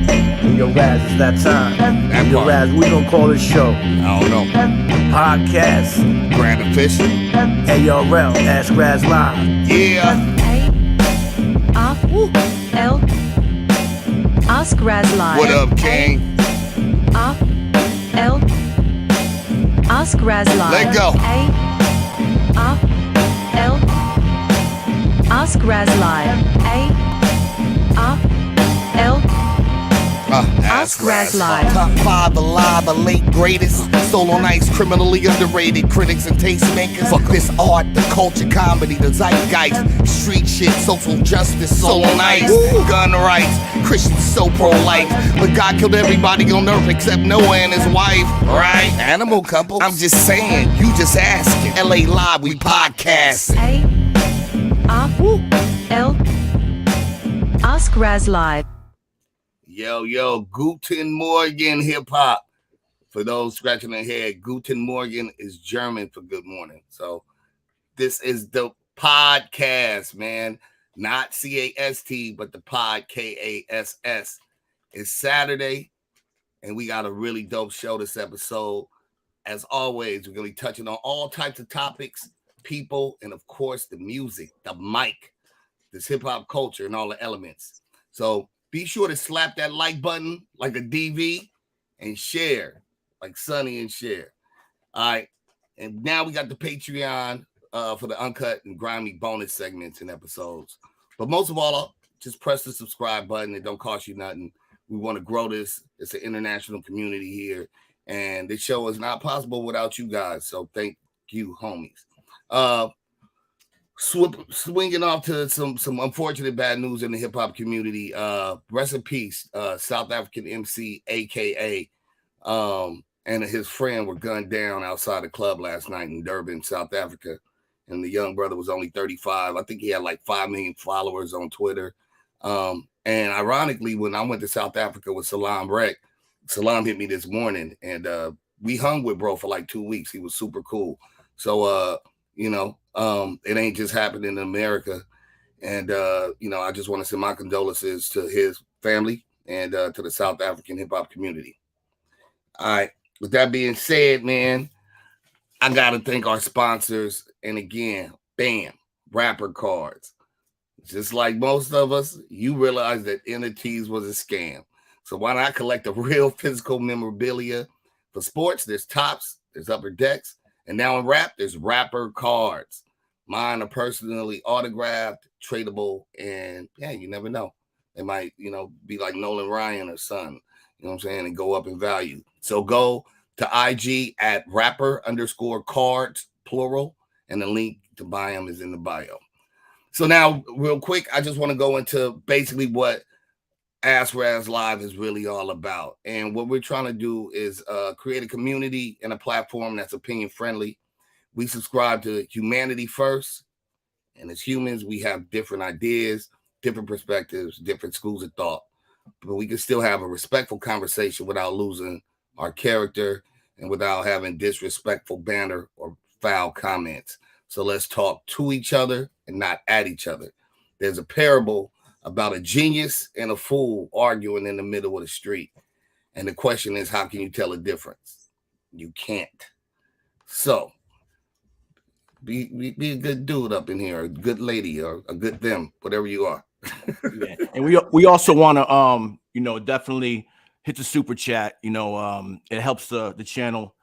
And yo, Raz, it's that time. That Yo, part. Raz, we gonna call this show I don't know. Podcast Grand official. ARL, Ask Raz Live. Yeah. ARL. Ask Raz Live. What up, King? ARL. Ask Raz Live. Let go. ARL. Ask Raz Live. ARL. Ask Raz Live. Top 5 alive, a late greatest. Solo nights, criminally underrated. Critics and tastemakers. Fuck this art, the culture, comedy, the zeitgeist. Street shit, social justice, solo nights. Gun rights, Christians so pro-life. But God killed everybody on earth except Noah and his wife. Right? Animal couple. I'm just saying, you just asking. LA Live, we podcasting. ARL. Ask Raz Live. Yo, Guten Morgen hip hop. For those scratching their head, Guten Morgen is German for good morning. So this is the podcast, man. Not C-A-S-T, but the pod, K-A-S-S. It's Saturday, and we got a really dope show this episode. As always, we're going to be touching on all types of topics, people, and of course, the music, the mic, this hip-hop culture, and all the elements. So be sure to slap that like button like a DV and share like Sonny and share. All right. And now we got the Patreon for the uncut and grimy bonus segments and episodes. But most of all, just press the subscribe button. It don't cost you nothing. We want to grow this. It's an international community here. And this show is not possible without you guys. So thank you, homies. Swinging off to some unfortunate bad news in the hip hop community. Rest in peace, South African MC, AKA, and his friend were gunned down outside a club last night in Durban, South Africa. And the young brother was only 35. I think he had like 5 million followers on Twitter. And ironically, when I went to South Africa with Salam Rek, Salam hit me this morning, and we hung with bro for like 2 weeks. He was super cool. So, it ain't just happening in America. And, I just want to send my condolences to his family and to the South African hip hop community. All right. With that being said, man, I got to thank our sponsors. And again, bam, rapper cards. Just like most of us, you realize that entities was a scam. So why not collect a real physical memorabilia? For sports, there's Tops, there's Upper Decks. And now in rap, there's rapper cards. Mine are personally autographed, tradable, and yeah, you never know. They might, be like Nolan Ryan or son, you know what I'm saying, and go up in value. So go to IG at rapper_cards, plural, and the link to buy them is in the bio. So now, real quick, I just want to go into basically what Ask Raz Live is really all about. And what we're trying to do is create a community and a platform that's opinion friendly. We subscribe to humanity first. And as humans, we have different ideas, different perspectives, different schools of thought. But we can still have a respectful conversation without losing our character and without having disrespectful banter or foul comments. So let's talk to each other and not at each other. There's a parable about a genius and a fool arguing in the middle of the street. And the question is, how can you tell a difference? You can't. So be a good dude up in here, a good lady or a good them, whatever you are. Yeah. And we also want to definitely hit the super chat. It helps the channel.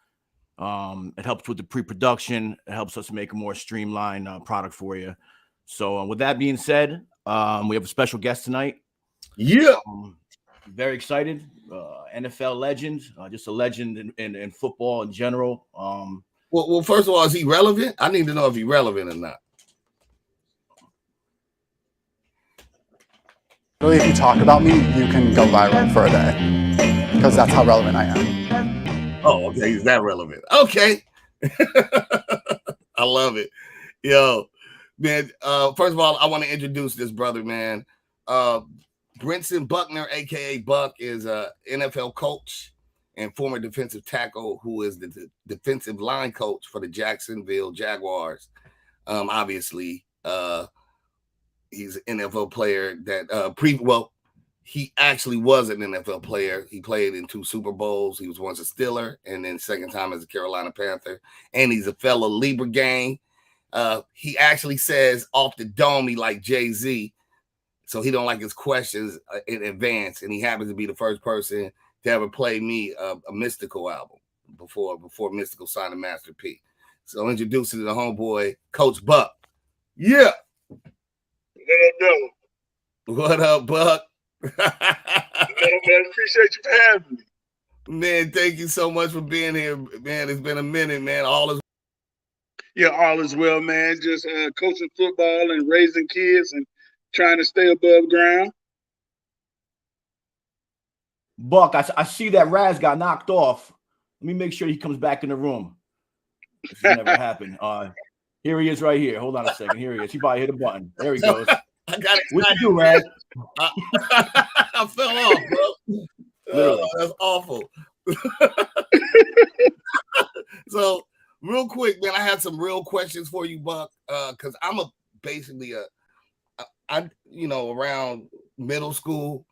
It helps with the pre-production. It helps us make a more streamlined product for you. So with that being said, we have a special guest tonight. Yeah. Very excited. NFL legend, just a legend in football in general. Well, first of all, is he relevant? I need to know if he's relevant or not. Really, if you talk about me, you can go viral for a day because that's how relevant I am. Oh, okay. He's that relevant. Okay. I love it. Yo, man, first of all, I want to introduce this brother, man. Brentson Buckner, a.k.a. Buck, is an NFL coach and former defensive tackle who is the defensive line coach for the Jacksonville Jaguars. Obviously, he's an NFL player that he actually was an NFL player. He played in 2 Super Bowls. He was once a Steeler and then second time as a Carolina Panther. And he's a fellow Libra gang. He actually says off the dome, he like Jay-Z. So he don't like his questions in advance. And he happens to be the first person to ever play me a Mystical album before Mystical signed to Master P. So introducing the homeboy, Coach Buck. Yeah. What up, Buck? Man, appreciate you for having me. Man, thank you so much for being here, man. It's been a minute, man. All is well, man. Just coaching football and raising kids and trying to stay above ground. Buck, I see that Raz got knocked off. Let me make sure he comes back in the room. This has never happened. Here he is right here. Hold on a second. Here he is. He probably hit a button. There he goes. I got it. What you do, Raz? I fell off, bro. That's awful. So, real quick, man, I had some real questions for you, Buck, because I'm around middle school,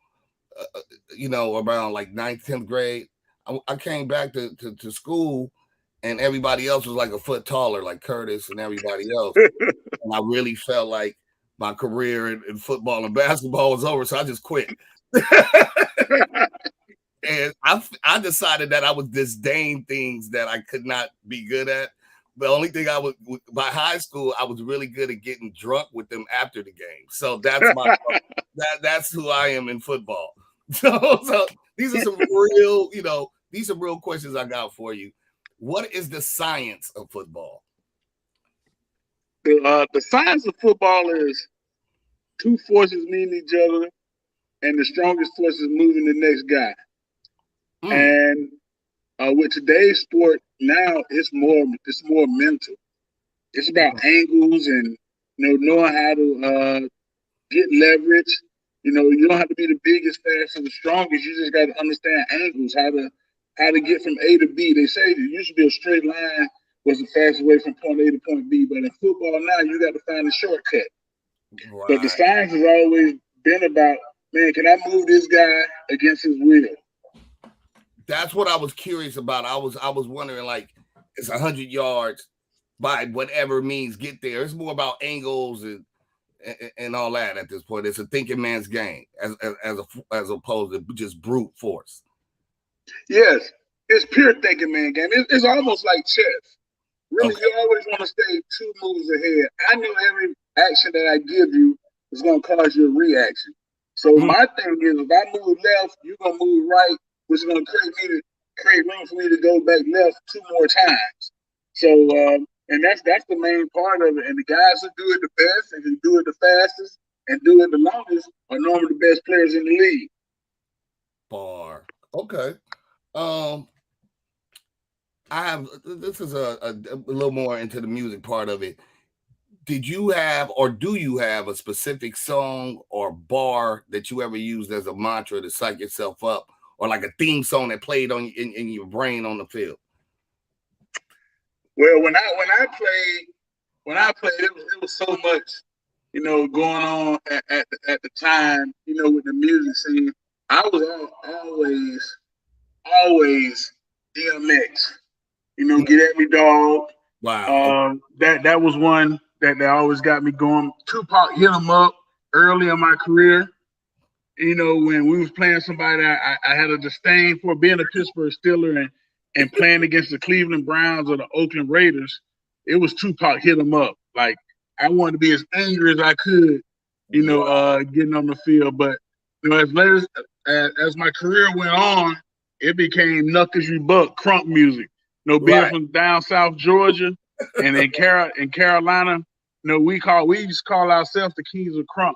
around like 9th, 10th grade, I came back to school and everybody else was like a foot taller, like Curtis and everybody else. And I really felt like my career in football and basketball was over, so I just quit. And I decided that I would disdain things that I could not be good at. The only thing by high school, I was really good at getting drunk with them after the game. So that's that's who I am in football. So these are some real questions I got for you. What is the science of football? The science of football is 2 forces meeting each other, and the strongest force is moving the next guy. And with today's sport now, it's more mental. It's about angles and knowing how to get leverage. You don't have to be the biggest, fastest, or the strongest. You just got to understand angles, how to get from A to B. They say it used to be a straight line was the fastest way from point A to point B, but in football now you got to find a shortcut. Right. But the science has always been about, man, can I move this guy against his will? That's what I was curious about. I was wondering, like, it's 100 yards by whatever means get there. It's more about angles and all that at this point. It's a thinking man's game as opposed to just brute force. Yes, it's pure thinking man game. It's almost like chess. Really, You always want to stay 2 moves ahead. I know every action that I give you is going to cause you a reaction. So my thing is, if I move left, you're going to move right, which is going to create room for me to go back left 2 more times. So, and that's the main part of it. And the guys who do it the best and who do it the fastest and do it the longest are normally the best players in the league. Bar. Okay. This is a little more into the music part of it. Did you have or do you have a specific song or bar that you ever used as a mantra to psych yourself up, or like a theme song that played on in your brain on the field? Well, when I played, it was so much, going on at the time, with the music scene. I was always DMX. Get at me, dog. Wow. That was one that always got me going. Tupac hit him up early in my career. When we was playing somebody I had a disdain for, being a Pittsburgh Steeler and playing against the Cleveland Browns or the Oakland Raiders. It was Tupac hit him up. Like, I wanted to be as angry as I could, getting on the field. But as my career went on, it became Knuckles You Buck, crunk music. Being from down South Georgia and in Carolina, we used to call ourselves the Kings of Crunk.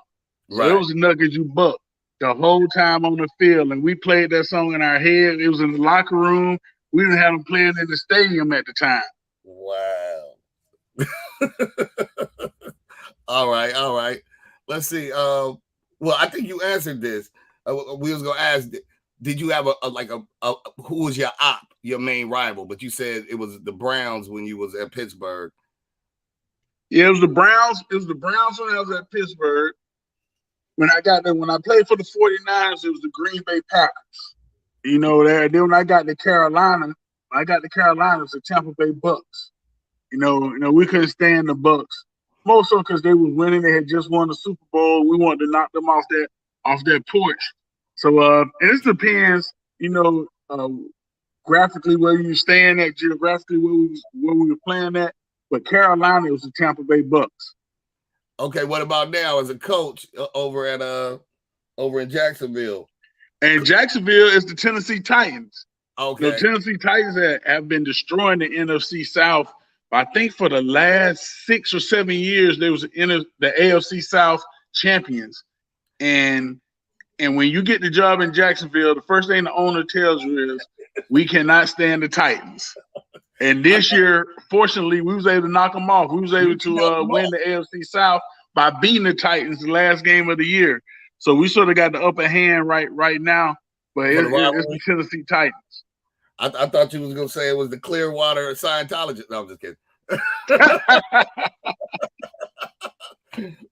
So it was Knuckles You Buck the whole time on the field, and we played that song in our head. It was in the locker room. We didn't have them playing in the stadium at the time. Wow. All right. Let's see. Well, I think you answered this. We was gonna ask, did you have who was your op, your main rival? But you said it was the Browns when you was at Pittsburgh. Yeah, it was the Browns. It was the Browns when I was at Pittsburgh. when I played for the 49ers, it was the Green Bay Packers. You know, then when I got to Carolina, it was the Tampa Bay Bucks. You know, we couldn't stand the Bucks. More so because they was winning. They had just won the Super Bowl. We wanted to knock them off their porch. So and this depends, you know, graphically where you staying at, geographically where we were playing at. But Carolina, it was the Tampa Bay Bucks. Okay, what about now as a coach over in Jacksonville? And Jacksonville is the Tennessee Titans. Okay. The Tennessee Titans have been destroying the NFC South. I think for the last 6 or 7 years, they was in the AFC South champions. And when you get the job in Jacksonville, the first thing the owner tells you is, we cannot stand the Titans. And this year, fortunately, we was able to knock them off. We was able to win the AFC South by beating the Titans the last game of the year. So we sort of got the upper hand right now. But it's the Tennessee Titans. I thought you was going to say it was the Clearwater Scientologist. No, I'm just kidding.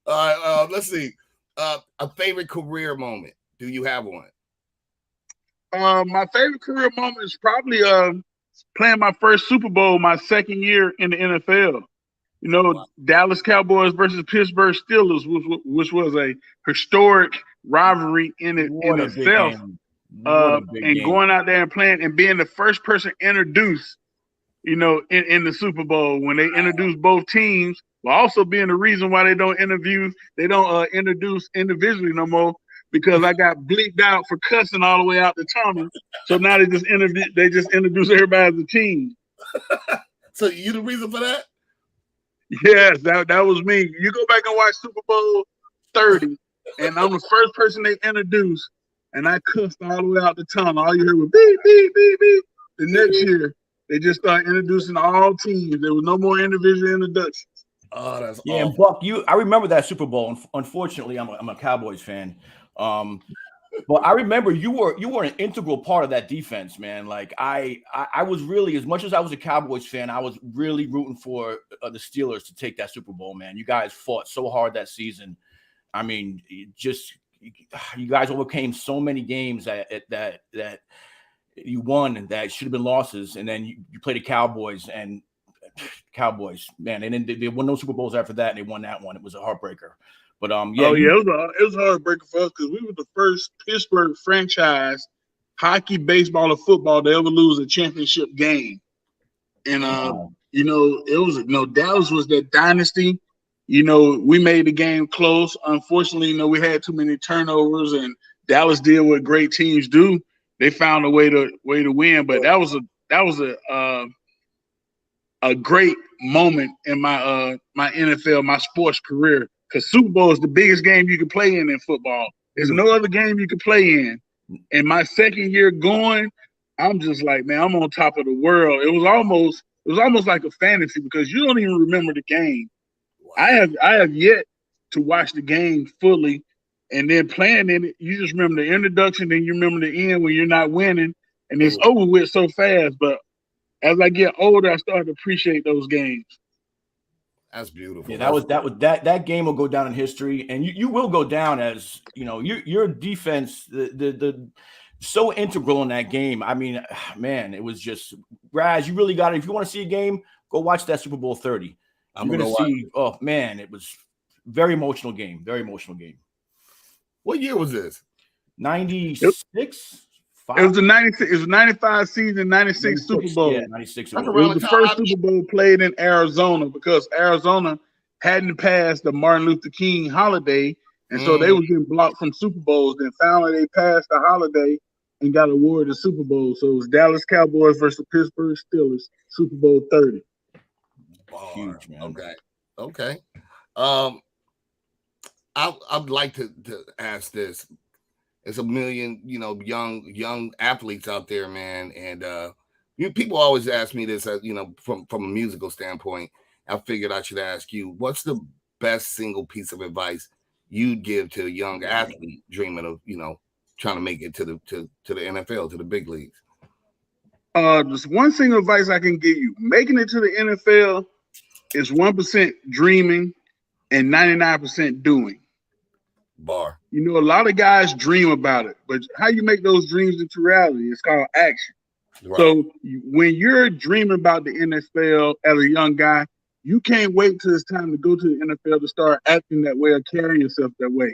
All right, let's see. A favorite career moment. Do you have one? My favorite career moment is probably playing my first Super Bowl my second year in the NFL. You know, wow. Dallas Cowboys versus Pittsburgh Steelers, which was a historic rivalry in itself. And going out there and playing and being the first person introduced, you know, in the Super Bowl when they introduced both teams, while also being the reason why they don't introduce individually no more, because I got bleeped out for cussing all the way out the tunnel. So now they just introduce everybody as a team. So you the reason for that? Yes, that was me. You go back and watch Super Bowl 30, and I'm the first person they introduced, and I cussed all the way out the tunnel. All you heard was beep, beep, beep, beep. The next year, they just started introducing all teams. There was no more individual introductions. Oh, that's awful. And Buck, I remember that Super Bowl. Unfortunately, I'm a Cowboys fan. But I remember you were an integral part of that defense, man. Like I was really, as much as I was a Cowboys fan, I was really rooting for the Steelers to take that Super Bowl, man. You guys fought so hard that season. I mean, you guys overcame so many games that you won that should have been losses, and then you played the Cowboys, and Cowboys, man, and then they won no Super Bowls after that, and they won that one. It was a heartbreaker. But it was a heartbreaker for us because we were the first Pittsburgh franchise, hockey, baseball, or football, to ever lose a championship game. And you know, Dallas was that dynasty. You know, we made the game close. Unfortunately, you know, we had too many turnovers, and Dallas did what great teams do. They found a way to win. But that was a great moment in my NFL, my sports career. Because Super Bowl is the biggest game you can play in football. There's no other game you can play in. And my second year going, I'm just like, man, I'm on top of the world. It was almost like a fantasy because you don't even remember the game. Wow. I have yet to watch the game fully, and then playing in it, you just remember the introduction, then you remember the end when you're not winning, and it's over with so fast. But as I get older, I start to appreciate those games. That's beautiful. Yeah, that game will go down in history, and you will go down as, you know, your defense, the so integral in that game. I mean, man, it was just, Raz, you really got it. If you want to see a game, go watch that Super Bowl 30. I'm going to see. Oh man, it was very emotional game. Very emotional game. What year was this? 96. It was the 96. It was 95 season, 96 Super Bowl. Yeah, 96. It was the first Super Bowl played in Arizona because Arizona hadn't passed the Martin Luther King holiday, and so they were getting blocked from Super Bowls. Then finally they passed the holiday and got awarded the Super Bowl. So it was Dallas Cowboys versus Pittsburgh Steelers, Super Bowl 30. Huge, man. Okay. I'd like to ask this. There's a million, you know, young athletes out there, man, and people always ask me this, you know, from a musical standpoint. I figured I should ask you, what's the best single piece of advice you'd give to a young athlete dreaming of, you know, trying to make it to the NFL, to the big leagues? Just one single advice I can give you: making it to the NFL is 1% dreaming and 99% doing. Bar. You know, a lot of guys dream about it, but how you make those dreams into reality? It's called action. Right. So when you're dreaming about the NFL as a young guy, you can't wait till it's time to go to the NFL to start acting that way or carrying yourself that way.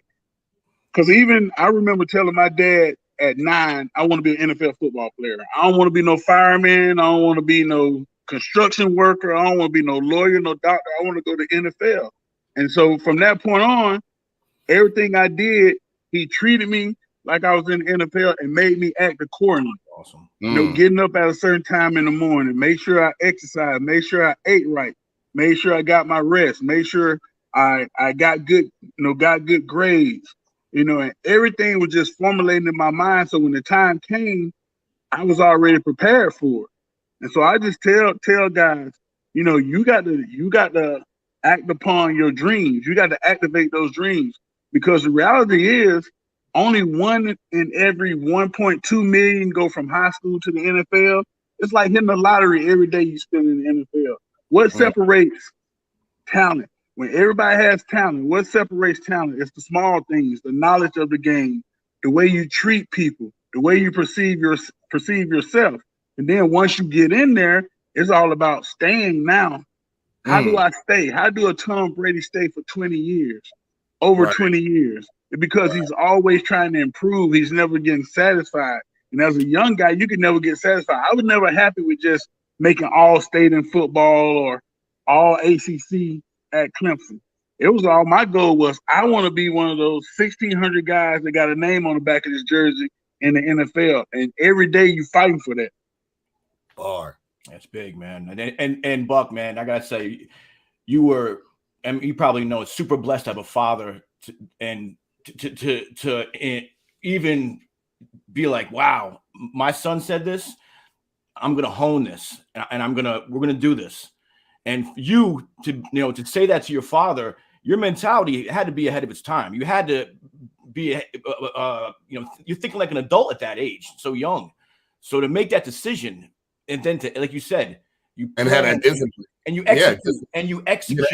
Because even I remember telling my dad at 9, I want to be an NFL football player. I don't want to be no fireman. I don't want to be no construction worker. I don't want to be no lawyer, no doctor. I want to go to NFL. And so from that point on, everything I did, he treated me like I was in the NFL and made me act accordingly. Awesome. You know, getting up at a certain time in the morning, make sure I exercise, make sure I ate right, make sure I got my rest, make sure I got good, got good grades, and everything was just formulating in my mind. So when the time came, I was already prepared for it. And so I just tell guys, you got to act upon your dreams. You got to activate those dreams, because the reality is only 1 in every 1.2 million go from high school to the NFL. It's like hitting the lottery every day you spend in the NFL. What separates talent? When everybody has talent, what separates talent? It's the small things, the knowledge of the game, the way you treat people, the way you perceive yourself. And then once you get in there, it's all about staying now. How do I stay? How do a Tom Brady stay for 20 years? Over 20 years? Because he's always trying to improve. He's never getting satisfied. And as a young guy, you can never get satisfied. I was never happy with just making all state in football or all ACC at Clemson. It was all, my goal was, I want to be one of those 1,600 guys that got a name on the back of his jersey in the NFL. And every day you fighting for that. Bar. That's big, man. And Buck, man, I gotta say, you were, and you probably know, super blessed to have a father to even be like, wow, my son said this, I'm gonna hone this, and we're gonna do this. And you to say that to your father, your mentality had to be ahead of its time. You had to be, you're thinking like an adult at that age, so young. So to make that decision, and then to, like you said, you and had that discipline, and you execute, and you execute.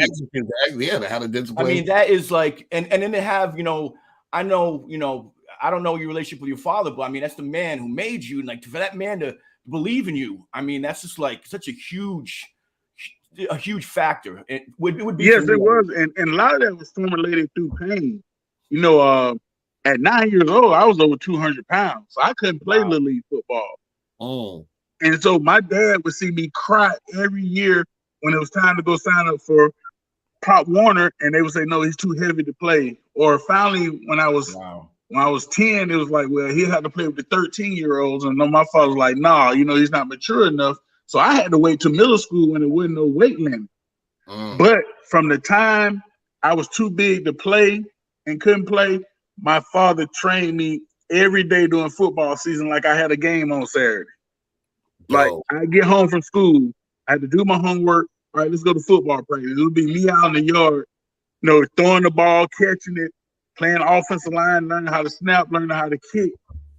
Yeah, they had a discipline. I mean, that is like, and then they have, I know, I don't know your relationship with your father, but I mean, that's the man who made you, and like for that man to believe in you, I mean, that's just like such a huge factor. It would be. Yes, it was, and a lot of that was formulated through pain. At 9 years old, I was over 200 pounds, so I couldn't play Little League football. Oh. And so my dad would see me cry every year when it was time to go sign up for Pop Warner, and they would say, no, he's too heavy to play. Or finally, when I was 10, it was like, well, he had to play with the 13-year-olds. And my father was like, nah, he's not mature enough. So I had to wait till middle school when there wasn't no weight limit. But from the time I was too big to play and couldn't play, my father trained me every day during football season like I had a game on Saturday. Like, I get home from school, I had to do my homework. All right, let's go to football practice. It'll be me out in the yard, throwing the ball, catching it, playing offensive line, learning how to snap, learning how to kick.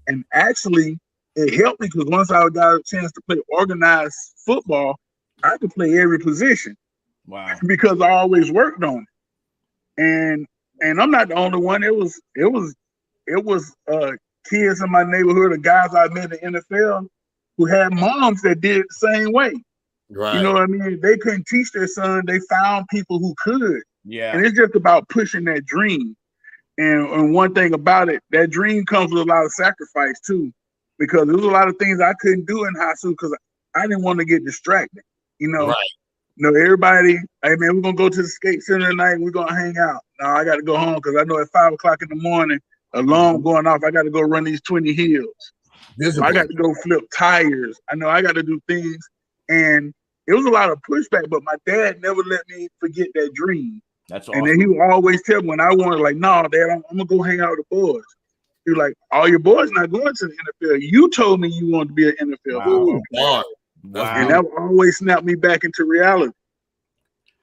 And actually, it helped me because once I got a chance to play organized football, I could play every position. Wow. Because I always worked on it. And I'm not the only one. It was kids in my neighborhood, the guys I met in the NFL, who had moms that did it the same way. Right. You know what I mean? They couldn't teach their son. They found people who could. Yeah. And it's just about pushing that dream. And one thing about it, that dream comes with a lot of sacrifice too, because there was a lot of things I couldn't do in high school because I didn't want to get distracted. Right. Everybody, hey man, we're gonna go to the skate center tonight. We're gonna hang out. No, I got to go home because I know at 5 o'clock in the morning, alarm going off. I got to go run these 20 hills. So I got to go flip tires. I know I got to do things. And it was a lot of pushback, but my dad never let me forget that dream. That's awesome. And then he would always tell me when I wanted, like, no, Dad, I'm going to go hang out with the boys. He was like, all your boys not going to the NFL. You told me you wanted to be an NFL player. Wow. And that would always snap me back into reality.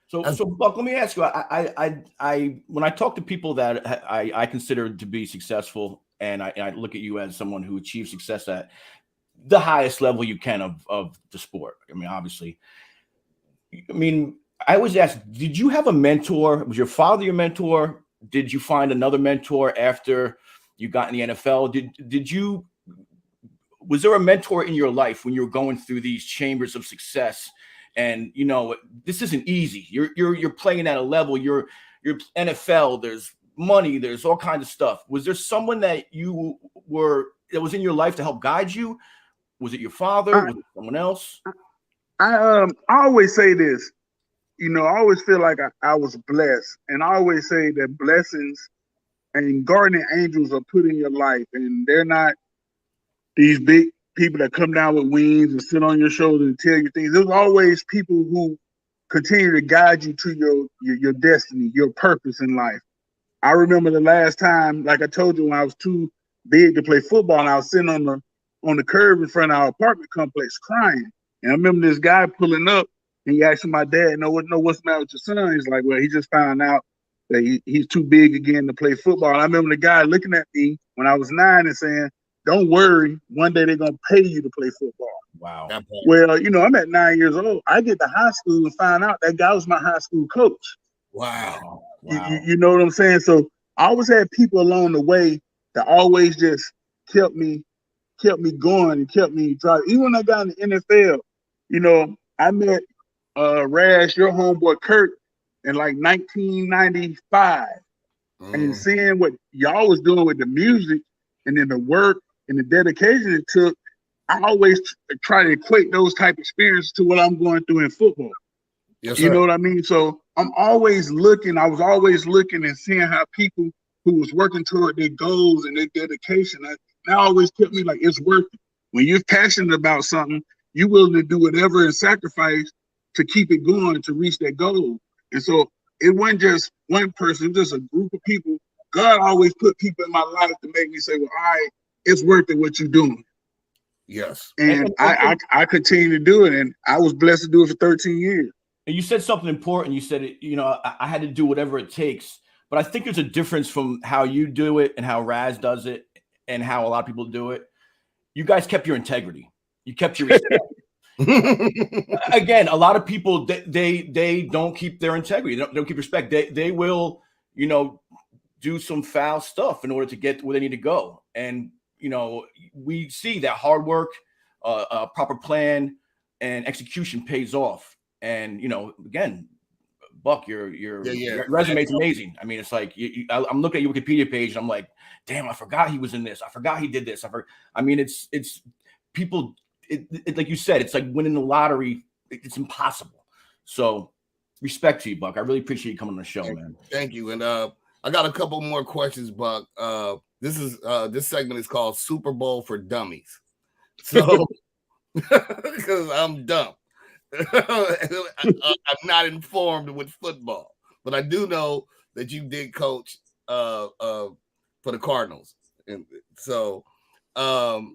So Buck, let me ask you, I when I talk to people that I consider to be successful, and I look at you as someone who achieved success at the highest level you can of the sport. I mean, obviously. I mean, I always ask, did you have a mentor? Was your father your mentor? did you find another mentor after you got in the NFL? Was there a mentor in your life when you were going through these chambers of success? And this isn't easy. You're playing at a level. You're NFL. There's money. There's all kinds of stuff. Was there someone that was in your life to help guide you? Was it your father? Was it someone else? I always say this. I always feel like I was blessed, and I always say that blessings and guardian angels are put in your life, and they're not these big people that come down with wings and sit on your shoulder and tell you things. There's always people who continue to guide you to your destiny, your purpose in life. I remember the last time, like I told you, when I was too big to play football, and I was sitting on the curb in front of our apartment complex crying. And I remember this guy pulling up, and he asked my dad, what's the matter with your son? He's like, well, he just found out that he's too big again to play football. And I remember the guy looking at me when I was 9 and saying, don't worry, one day they're going to pay you to play football. Wow. Well, I'm at 9 years old. I get to high school and find out that guy was my high school coach. Wow. You know what I'm saying? So I always had people along the way that always just kept me going and kept me driving. Even when I got in the NFL, I met Raz, your homeboy Kurt, in like 1995. And seeing what y'all was doing with the music and then the work and the dedication it took, I always try to equate those type of experiences to what I'm going through in football. Yes, sir. You know what I mean? So I was always looking and seeing how people who was working toward their goals and their dedication, that always kept me like, it's worth it. When you're passionate about something, you're willing to do whatever and sacrifice to keep it going to reach that goal. And so it wasn't just one person, it was just a group of people. God always put people in my life to make me say, well, all right, it's worth it what you're doing. Yes. And I continue to do it. And I was blessed to do it for 13 years. And you said something important. You said, I had to do whatever it takes. But I think there's a difference from how you do it and how Raz does it and how a lot of people do it. You guys kept your integrity. You kept your respect. Again, a lot of people, they don't keep their integrity. They don't keep respect. They will, do some foul stuff in order to get where they need to go. And, we see that hard work, a proper plan and execution pays off. And, again, Buck, your resume is amazing. I mean, it's like I'm looking at your Wikipedia page and I'm like, damn, I forgot he was in this. I forgot he did this. It's people. It like you said, it's like winning the lottery. It's impossible. So, respect to you, Buck. I really appreciate you coming on the show, man. Thank you. And I got a couple more questions, Buck. This segment is called Super Bowl for Dummies. So, because I'm dumb. I'm not informed with football, but I do know that you did coach for the Cardinals, and so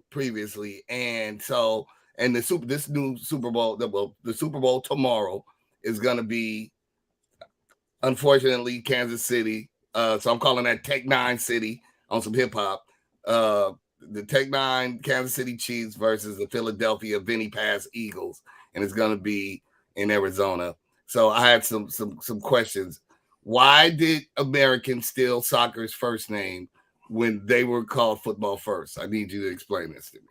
previously, and this new Super Bowl, the Super Bowl tomorrow is going to be, unfortunately, Kansas City. So I'm calling that Tech 9 City on some hip hop. The Tech 9 Kansas City Chiefs versus the Philadelphia Vinny Pass Eagles. And it's going to be in Arizona. So I had some questions. Why did Americans steal soccer's first name when they were called football first? I need you to explain this to me.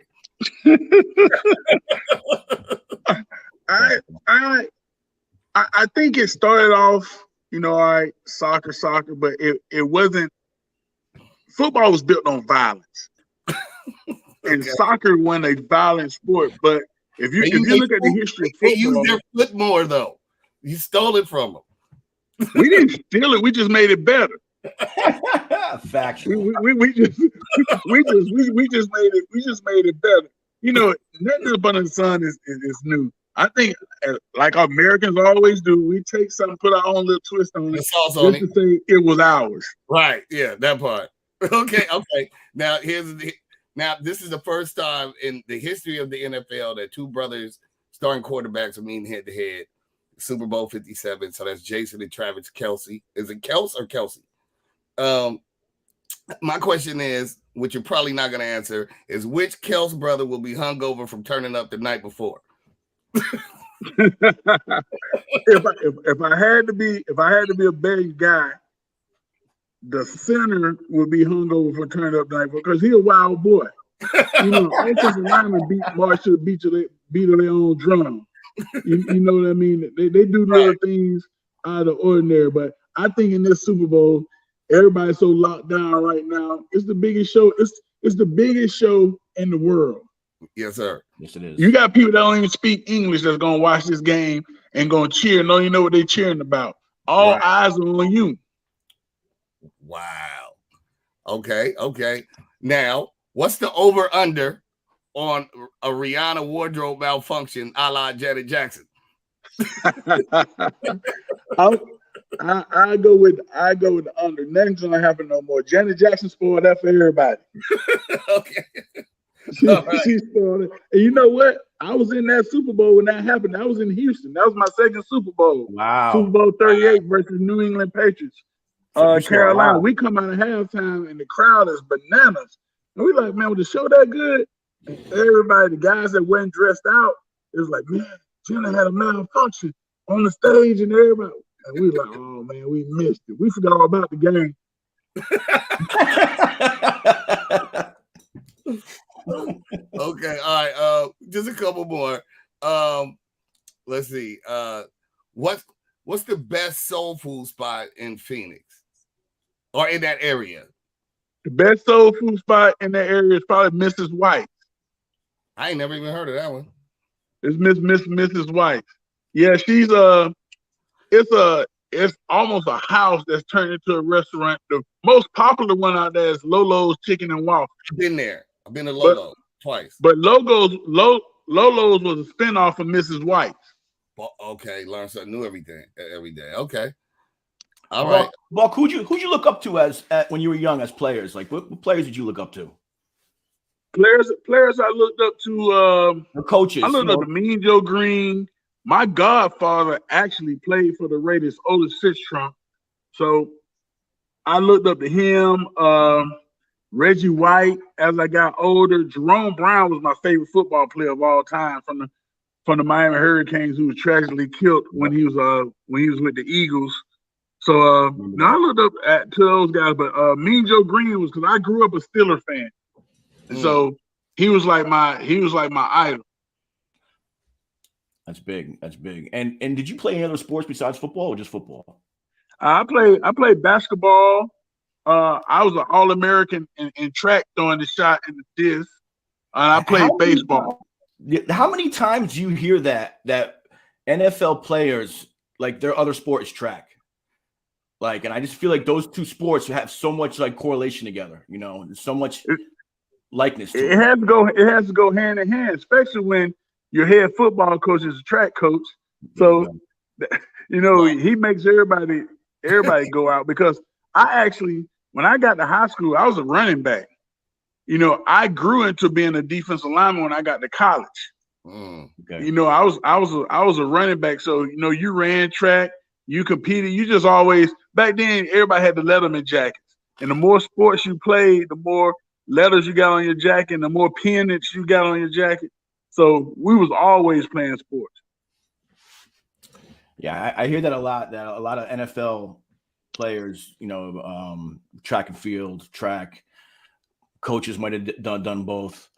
I think it started off, soccer, but it wasn't. Football was built on violence, and soccer wasn't a violent sport. But if you look at the history of football, they used their foot more though. You stole it from them. We didn't steal it. We just made it better. Factual. We just made it better. Nothing but the sun is new. I think, like Americans always do, we take something, put our own little twist on it, just to say it was ours. Right? Yeah, that part. Okay. Now this is the first time in the history of the NFL that two brothers starting quarterbacks are meeting head to head. Super Bowl 57. So that's Jason and Travis Kelce. Is it Kels or Kelsey? My question is, which you're probably not going to answer, is which Kels brother will be hungover from turning up the night before? if I had to be a bad guy, the center would be hungover for turn up night because he a wild boy. Offensive linemen march to the beat of their own drum. You know what I mean? They do little things out of the ordinary, but I think in this Super Bowl, everybody's so locked down right now. It's the biggest show. It's the biggest show in the world. Yes, sir. Yes, it is. You got people that don't even speak English that's gonna watch this game and gonna cheer. No, you know what they're cheering about. All eyes are on you. Wow. Okay. Now, what's the over under on a Rihanna wardrobe malfunction a la Janet Jackson? I go with the under. Nothing's gonna happen no more. Janet Jackson spoiled that for everybody. Okay. She spoiled it. And you know what? I was in that Super Bowl when that happened. I was in Houston. That was my second Super Bowl. Wow. Super Bowl 38 versus New England Patriots. Carolina. Wow. We come out of halftime and the crowd is bananas. And we like, man, was the show that good? And everybody, the guys that weren't dressed out, it was like, man, Jenna had a malfunction on the stage and everybody. And we like, oh man, we missed it. We forgot all about the game. Okay, all right. Just a couple more. Let's see. What's the best soul food spot in Phoenix or in that area? The best soul food spot in that area is probably Mrs. White. I ain't never even heard of that one. It's Mrs. White. Yeah, she's it's almost a house that's turned into a restaurant. The most popular one out there is Lolo's Chicken and Waffle. I've been there. I've been to Lolo twice. But Lolo's was a spinoff of Mrs. White. Well, okay, learn something new every day. Okay. All right. Buck, who'd you look up to when you were young as players? Like what players did you look up to? Players I looked up to or coaches. I looked up to Mean Joe Green. My godfather actually played for the Raiders, Otis Fitztrump. So I looked up to him. Reggie White as I got older. Jerome Brown was my favorite football player of all time from the Miami Hurricanes, who was tragically killed when he was with the Eagles. So now I looked up to those guys, but Mean Joe Green was because I grew up a Steeler fan. So he was like my idol. That's big. And did you play any other sports besides football or just football? I played basketball. I was an All-American in track throwing the shot and the disc. And I played baseball. How many times do you hear that NFL players, like their other sport is track? Like, and I just feel like those two sports have so much like correlation together, there's so much likeness to it. It has to go hand in hand, especially when your head football coach is a track coach. So, he makes everybody go out because I actually, when I got to high school, I was a running back. I grew into being a defensive lineman when I got to college. Okay. I was a running back. So, you ran track, you competed, you just always, back then, everybody had the Letterman jackets. And the more sports you played, the more letters you got on your jacket, and the more pennants you got on your jacket. So we was always playing sports. Yeah, I hear that a lot, that a lot of NFL players, track and field, track coaches might have done both.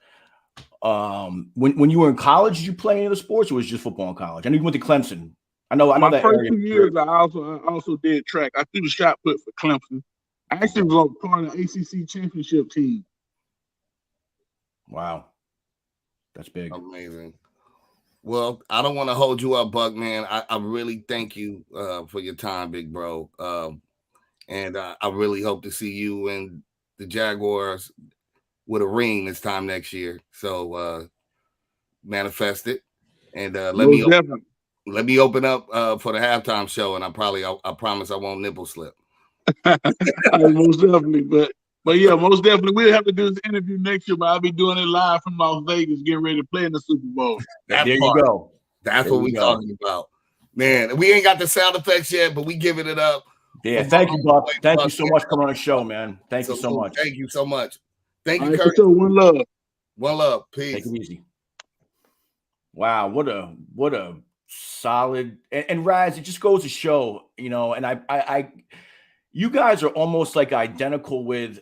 When you were in college, did you play any of the sports, or was it just football in college? I know you went to Clemson. I know My that first area. 2 years, I also did track. I threw the shot put for Clemson. I actually was part of the ACC championship team. Wow. That's big. Amazing. Well, I don't want to hold you up, Buck, man. I really thank you for your time, big bro. And I really hope to see you and the Jaguars with a ring this time next year. So manifest it. And let me open up for the halftime show, and I promise I won't nipple slip. Most definitely, but yeah, most definitely we'll have to do this interview next year, but I'll be doing it live from Las Vegas, getting ready to play in the Super Bowl. There you go. That's what we're talking about. Man, we ain't got the sound effects yet, but we giving it up. Yeah, thank you, Buck. Thank you so much for coming on the show, man. Thank you so much. Thank you so much. Thank you, Right, Curtis. so one love. One love. Peace. Take it easy. Wow, what a solid and Raz, it just goes to show, and I you guys are almost like identical with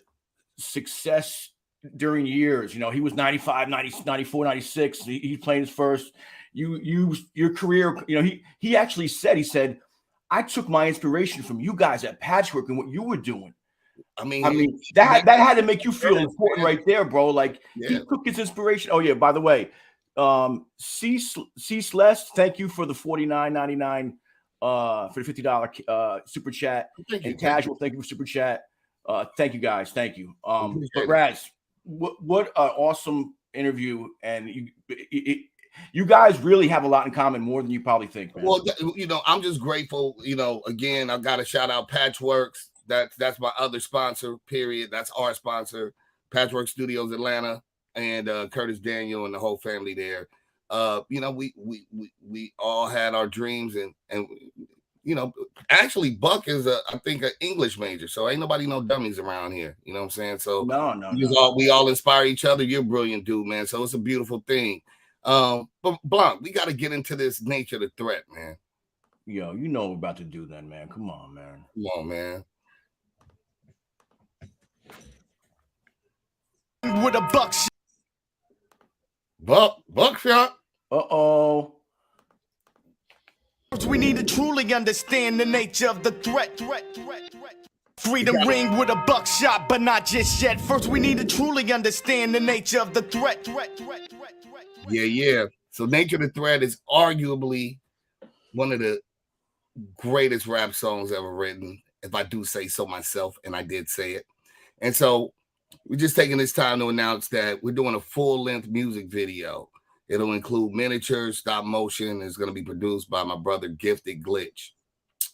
success during years. You know, he was 95, 90, 94, 96. He's playing his first. Your career, you know, he actually said, I took my inspiration from you guys at Patchwork and what you were doing. I mean, that had to make you feel important right there, bro. Like, yeah. He took his inspiration. Oh yeah, by the way, C Celeste, thank you for the $49.99 for the $50 super chat. And Casual, thank you for super chat. Thank you guys, thank you. But Raz, what an awesome interview, and you guys really have a lot in common, more than you probably think, man. Well, you know, I'm just grateful. You know, again, I got to shout out Patchworks. That's my other sponsor, period. That's our sponsor, Patchwork Studios Atlanta, and Curtis Daniel and the whole family there. You know, we all had our dreams, and you know, actually Buck is I think an English major, so ain't nobody no dummies around here. You know what I'm saying? So we all inspire each other. You're a brilliant dude, man. So it's a beautiful thing. But Blanc, we got to get into this nature of the threat, man. Yo, you know what we're about to do then, man. Come on, man. Come on, man. With a buckshot. Buckshot. Uh-oh. We need to truly understand the nature of the threat. Freedom ring with a buckshot, but not just yet. First, we need to truly understand the nature of the threat. Yeah. So Nature the Threat is arguably one of the greatest rap songs ever written, if I do say so myself, and I did say it. And so we're just taking this time to announce that we're doing a full-length music video. It'll include miniatures, stop motion. It's going to be produced by my brother, Gifted Glitch.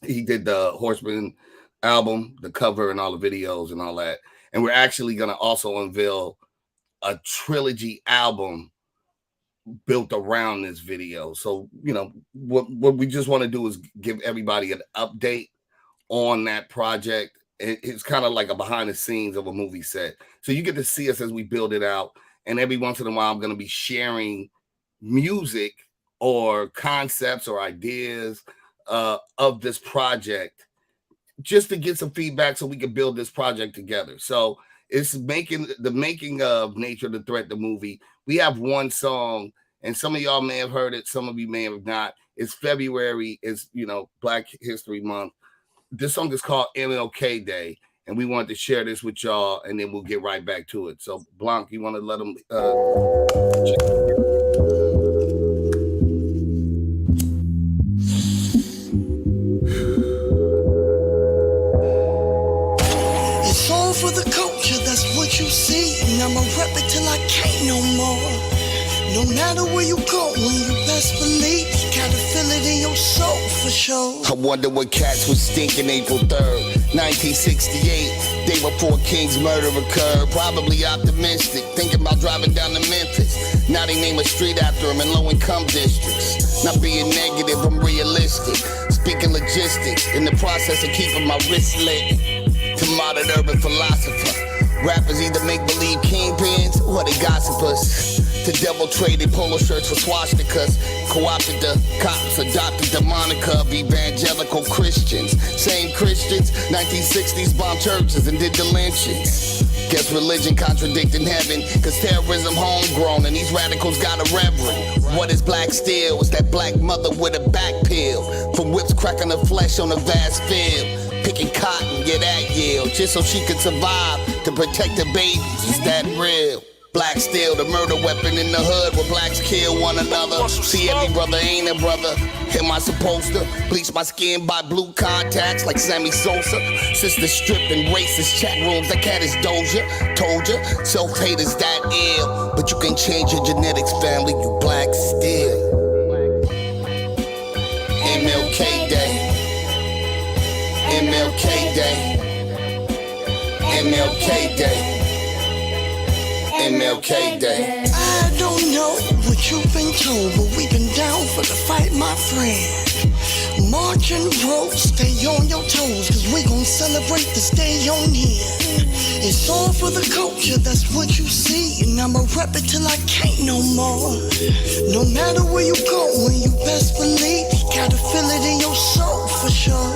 He did the Horseman album, the cover, and all the videos and all that. And we're actually going to also unveil a trilogy album built around this video. So, you know, what we just want to do is give everybody an update on that project. It's kind of like a behind the scenes of a movie set. So you get to see us as we build it out. And every once in a while, I'm going to be sharing music or concepts or ideas of this project just to get some feedback so we can build this project together. So it's the making of Nature the Threat, the movie. We have one song, and some of y'all may have heard it. Some of you may have not. It's February. It's, you know, Black History Month. This song is called MLK Day, and we wanted to share this with y'all, and then we'll get right back to it. So, Blanc, you want to let them It's all for the culture, that's what you see. And I'ma rep it till I can't no more. No matter where you go, when you best believe, you gotta feel it in your soul for sure. I wonder what cats was thinking April 3rd, 1968, day before King's murder occurred. Probably optimistic, thinking about driving down to Memphis. Now they name a street after him in low-income districts. Not being negative, I'm realistic. Speaking logistics, in the process of keeping my wrist lit. To modern urban philosopher, rappers either make believe kingpins or they gossipers. To devil-traded polo shirts for swastikas. Co-opted the cops, adopted the moniker of evangelical Christians. Same Christians, 1960s bombed churches and did the lynchings. Guess religion contradicting heaven, cause terrorism homegrown and these radicals got a reverend. What is black steel? It's that black mother with a back peel. From whips cracking the flesh on a vast field. Picking cotton, yeah, that yield, just so she could survive to protect the babies. Is that real? Black steel, the murder weapon in the hood where blacks kill one another. See, every brother ain't a brother. Am I supposed to bleach my skin by blue contacts like Sammy Sosa? Sister stripping racist chat rooms, that cat is Doja. Told ya, self-hate is that ill. But you can change your genetics, family, you black still. MLK Day. MLK Day. MLK Day. MLK Day. I don't know what you've been told, but we've been down for the fight, my friend. March and roll, stay on your toes, cause we gon' celebrate this day on here. It's all for the culture, that's what you see. And I'ma rep it till I can't no more. No matter where you go, when you best believe, you gotta feel it in your soul for sure.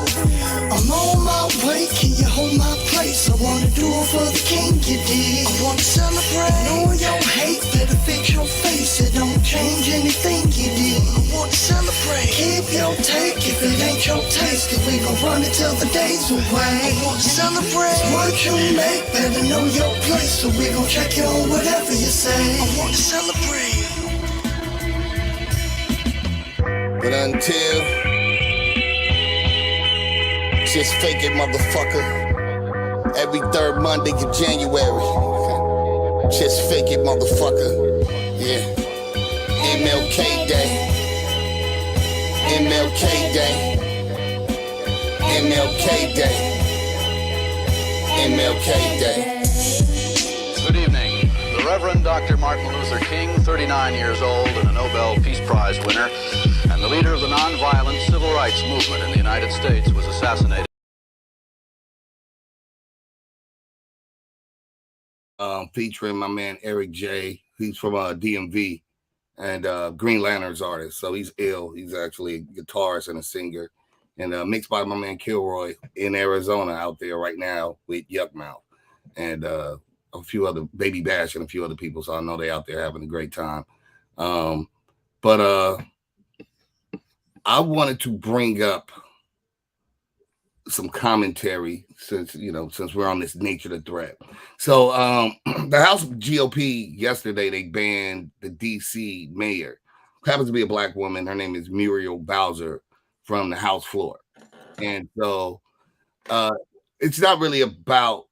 I'm on my way, can you hold my place? I wanna do it for the king, you did. I wanna celebrate, knowing your hate better fix your face. It don't change anything you did. I wanna celebrate, keep your take if it ain't your taste, cause we gon' run it till the day's away. I wanna celebrate, what you make better know your place, so we gon' check you on whatever you say. I wanna celebrate. But until, just fake it, motherfucker. Every third Monday of January. Just fake it, motherfucker. Yeah. MLK Day. MLK Day. MLK Day. MLK Day. Good evening. The Reverend Dr. Martin Luther King, 39 years old and a Nobel Peace Prize winner, and the leader of the nonviolent civil rights movement in the United States, was assassinated. Featuring my man Eric J. He's from DMV and Green Lanterns artist. So he's ill. He's actually a guitarist and a singer. And mixed by my man Kilroy in Arizona out there right now with Yuck Mouth. And a few other, Baby Bash and a few other people. So I know they're out there having a great time. But I wanted to bring up some commentary since we're on this nature of the threat. So the House GOP yesterday, they banned the DC mayor, who happens to be a black woman. Her name is Muriel Bowser, from the House floor. And so it's not really about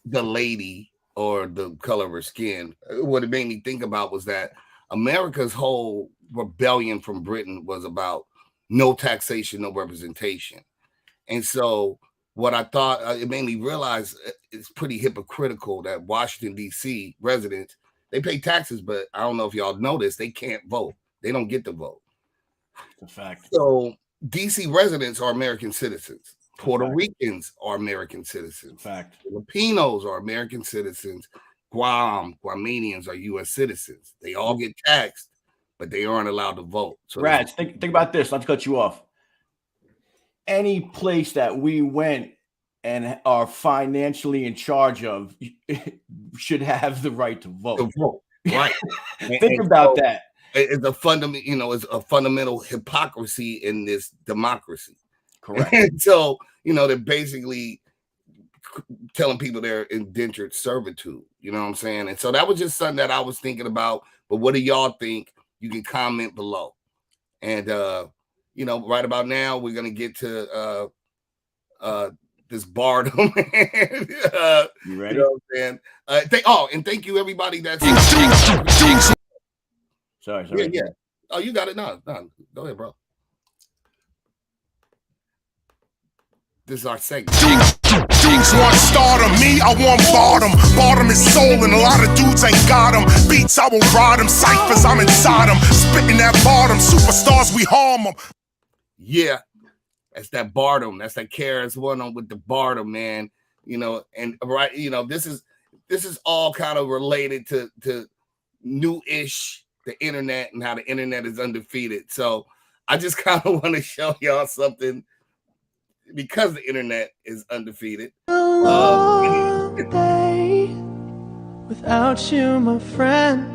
the lady or the color of her skin. What it made me think about was that America's whole rebellion from Britain was about no taxation, no representation. And so what I thought, it made me realize it's pretty hypocritical that Washington, D.C. residents, they pay taxes, but I don't know if y'all noticed, they can't vote. They don't get to vote. It's a fact. So D.C. residents are American citizens. Puerto Ricans are American citizens. Fact. Filipinos are American citizens. Guamanians are U.S. citizens. They all get taxed, but they aren't allowed to vote. So Raj, think about this. Not to cut you off. Any place that we went and are financially in charge of should have the right to vote. Right. Think about that. It's a fundamental hypocrisy in this democracy. Correct. And so, they're basically telling people they're indentured servitude. You know what I'm saying? And so that was just something that I was thinking about. But what do y'all think? You can comment below. And right about now, we're going to get to this Bardem. You ready? You know what I'm saying? And thank you, everybody that's... Sorry. Yeah. Oh, you got it? No. Go ahead, bro. This is our segment. Dudes want stardom, me, I want bottom. Bottom is soul, and a lot of dudes ain't got them. Beats, I will ride them. Ciphers, I'm inside them. Spitting that bottom, superstars, we harm them. Yeah, that's that Bardem. That's that KRS One on with the Bardem, man. And right, this is all kind of related to new-ish, the internet, and how the internet is undefeated. So I just kind of want to show y'all something because the internet is undefeated. Without you, my friend,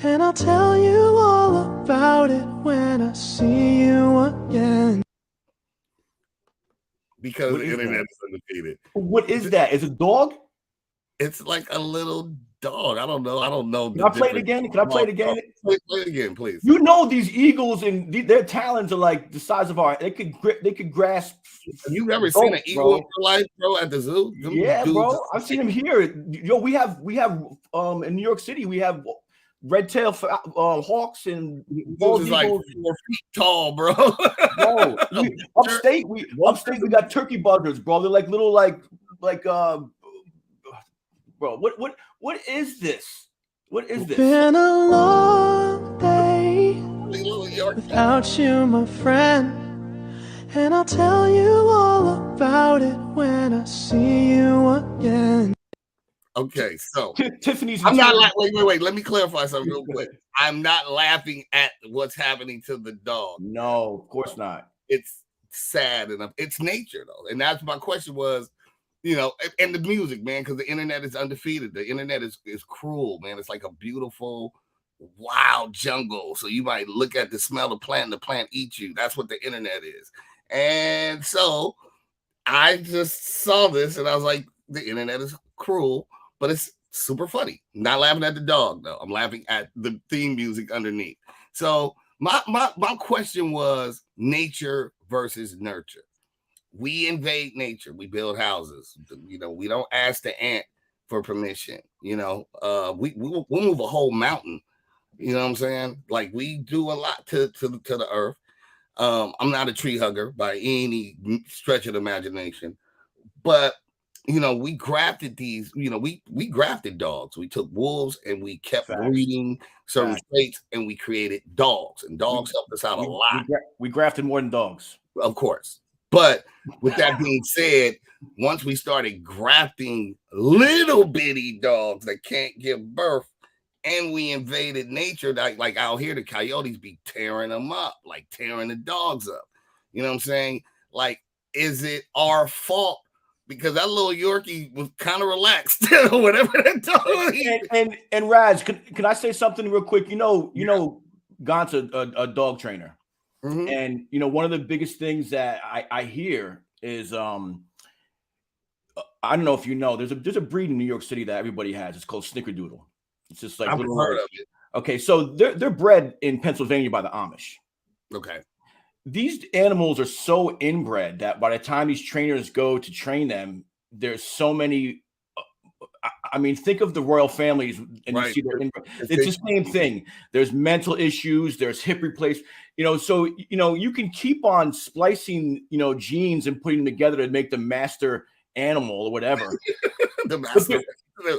and I'll tell you all about it when I see you again. Because the internet is undefeated. What is that? Is it a dog? It's like a little dog. I don't know. Can I play it again? Play it again, please. These eagles and their talons are like the size of our. They could grasp. Have you ever seen an eagle in your life, bro, at the zoo? Bro. I've seen them here. We have in New York City we have red tail hawks and bald eagles. Like 4 feet tall, bro. Upstate we got turkey buzzards, bro. They're like little bro, what is this? What is this? Been a long day without you, my friend, and I'll tell you all about it when I see you again. Okay, so Tiffany's. I'm not like wait. Let me clarify something real quick. I'm not laughing at what's happening to the dog. No, of course not. It's sad enough. It's nature though, and that's my question was, you know, and the music, man, because the internet is undefeated. The internet is cruel, man. It's like a beautiful, wild jungle. So you might look at the smell of plant, and the plant eats you. That's what the internet is. And so I just saw this, and I was like, the internet is cruel, but it's super funny. Not laughing at the dog though. I'm laughing at the theme music underneath. So my question was nature versus nurture. We invade nature. We build houses. You know, we don't ask the ant for permission. You know, we'll move a whole mountain. You know what I'm saying? Like we do a lot to the earth. I'm not a tree hugger by any stretch of the imagination, but you know, we grafted these. You know, we grafted dogs. We took wolves and we kept breeding certain traits, and we created dogs. And dogs helped us out a lot. We grafted more than dogs, of course. But with that being said, once we started grafting little bitty dogs that can't give birth, and we invaded nature, like out here, the coyotes be tearing them up, like tearing the dogs up. You know what I'm saying? Like, is it our fault? Because that little Yorkie was kind of relaxed, whatever that dog. And Raz, can I say something real quick? You know, Gaunt's a dog trainer. Mm-hmm. And you know, one of the biggest things that I hear is I don't know if you know, there's a breed in New York City that everybody has. It's called Snickerdoodle. It's just like I've heard of it. Okay, so they're bred in Pennsylvania by the Amish. Okay. These animals are so inbred that by the time these trainers go to train them, there's so many. I mean, think of the royal families, and you see their inbred. It's the same thing. There's mental issues. There's hip replacement. You know, so you know you can keep on splicing, you know, genes and putting them together to make the master animal or whatever. the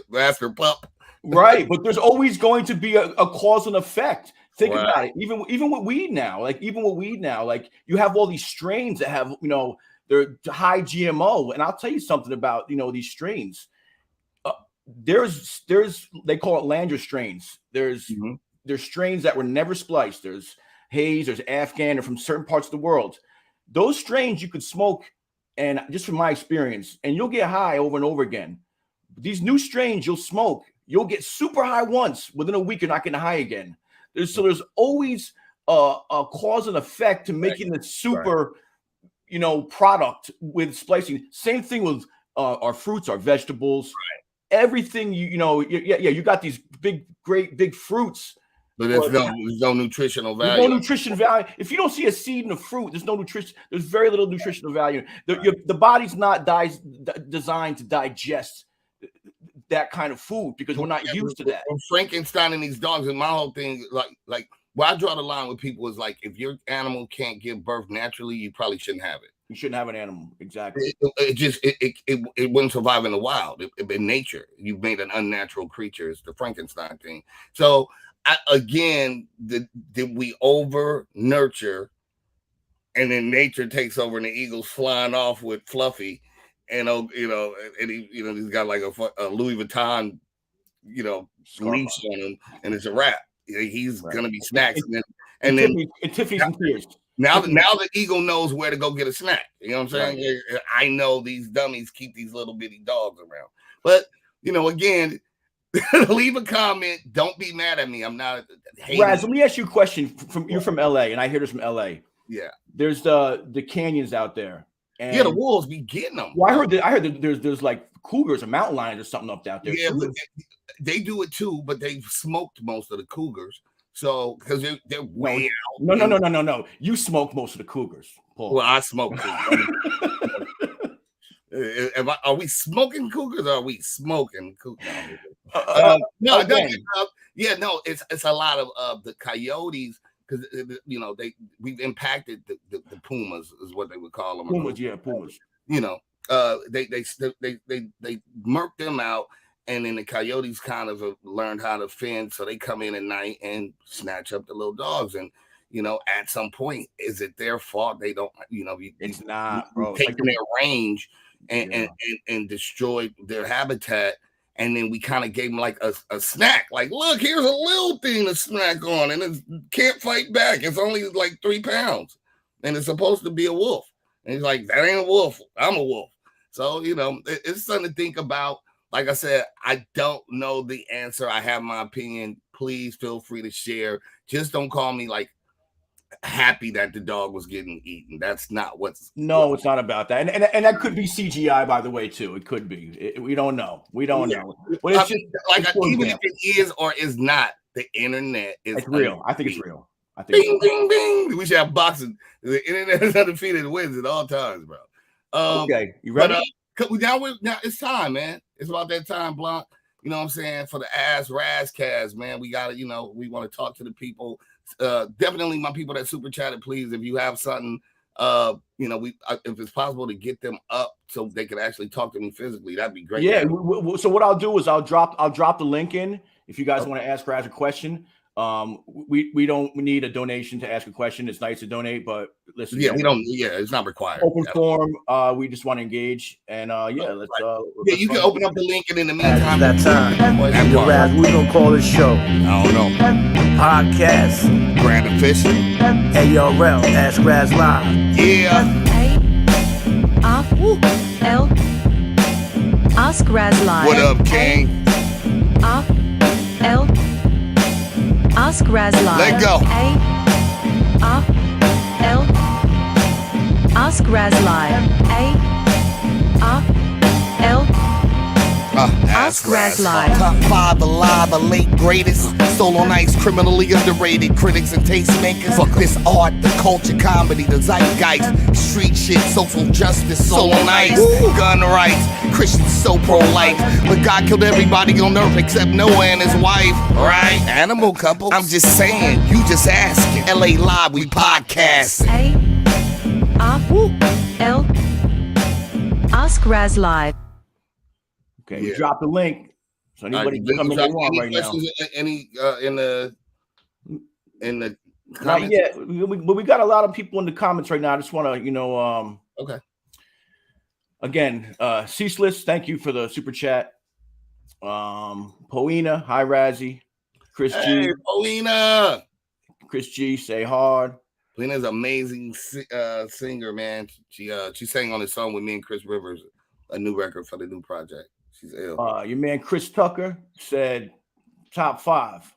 master pup. Right, but there's always going to be a cause and effect. Think about it. Even with weed now, like you have all these strains that have, you know, they're high GMO. And I'll tell you something about, you know, these strains. There's they call it Langer strains. There's strains that were never spliced. There's Hayes, there's Afghan, they're from certain parts of the world. Those strains you could smoke, and just from my experience, and you'll get high over and over again. These new strains you'll smoke, you'll get super high once. Within a week, you're not getting high again. There's always a cause and effect to making the super, you know, product with splicing. Same thing with our fruits, our vegetables, everything. You know, you got these great big fruits. But there's no nutritional value. There's no nutrition value. If you don't see a seed in a fruit, there's no nutrition. There's very little nutritional value. The body's not designed to digest that kind of food because we're not used to that. Frankenstein and these dogs, and my whole thing, like where I draw the line with people is like, if your animal can't give birth naturally, you probably shouldn't have it. You shouldn't have an animal. Exactly. It wouldn't survive in the wild. In nature, you've made an unnatural creature. It's the Frankenstein thing. So did we over nurture, and then nature takes over, and the eagle's flying off with Fluffy, and he's got like a Louis Vuitton, you know, leash on him, and it's a wrap. He's gonna be snacks, and then Tiffany's and tears. Now the eagle knows where to go get a snack. You know what I'm saying? Right. I know these dummies keep these little bitty dogs around, but you know, again. Leave a comment. Don't be mad at me. I'm not hating. Raz, let me ask you a question. You're from LA, and I hear this from LA. Yeah. There's the canyons out there. And the wolves be getting them. Well, I heard that there's like cougars or mountain lions or something up out there. Yeah, but they do it too, but they've smoked most of the cougars. So because they're way out. No. You smoke most of the cougars, Paul. Well, I smoke too. Are we smoking cougars or are we smoking cougars? It's a lot of the coyotes because you know we've impacted the pumas is what they would call them. Pumas. You know, they murked them out, and then the coyotes kind of learned how to fend, so they come in at night and snatch up the little dogs. And you know, at some point, is it their fault? They don't, you know, it's not, bro. Take their range and destroy their habitat. And then we kind of gave them like a snack. Like, look, here's a little thing to snack on. And it can't fight back. It's only like 3 pounds. And it's supposed to be a wolf. And he's like, that ain't a wolf. I'm a wolf. So, you know, it's something to think about. Like I said, I don't know the answer. I have my opinion. Please feel free to share. Just don't call me like happy that the dog was getting eaten. That's not what's. No, it's not about that. And that could be CGI, by the way, too. It could be. We don't know. We don't know. But it's just like even if it is or is not, the internet is real. I think it's real. I think bing, bing, bing. We should have boxing. The internet is undefeated and wins at all times, bro. Okay, you ready? But now it's time, man. It's about that time, Blanc. You know what I'm saying? For the Ask Razcast, man. We got to, we want to talk to the people. Definitely my people that super chatted, please. If you have something, if it's possible to get them up so they can actually talk to me physically, that'd be great. Yeah. So what I'll do is I'll drop the link in if you guys want to ask Raz a question. We don't need a donation to ask a question. It's nice to donate, but listen. Yeah, we don't. Yeah, it's not required. Open forum. We just want to engage, and let's. You can open up the link, and in the meantime, that time. Raz, we gonna call this show. I don't know. Podcast. Grand Official. ARL. Ask Raz Live. Yeah. ARL. Ask Raz Live. What up, King? ARL. Ask Raz Live. Let go. ARL. Ask Raz Live. ARL. Ask Raz Live. Top 5 alive, the late greatest. Solo nights, criminally underrated. Critics and tastemakers. Fuck this art, the culture, comedy, the zeitgeist. Street shit, social justice, solo nights. Gun rights, Christians so pro-life. But God killed everybody on earth except Noah and his wife. Right? Animal couple. I'm just saying, you just asking. LA Live, we podcast. ARL. Ask Raz Live. Okay, you drop the link, so anybody can come in and want right now. Any in the comments? Not yet, but we got a lot of people in the comments right now. I just want to, okay. Again, Ceaseless, thank you for the super chat. Poena, hi Razzie. Chris G. Poena. Chris G, say hard. Poena's amazing singer, man. She sang on the song with me and Chris Rivers, a new record for the new project. She's ill. Your man Chris Tucker said top 5.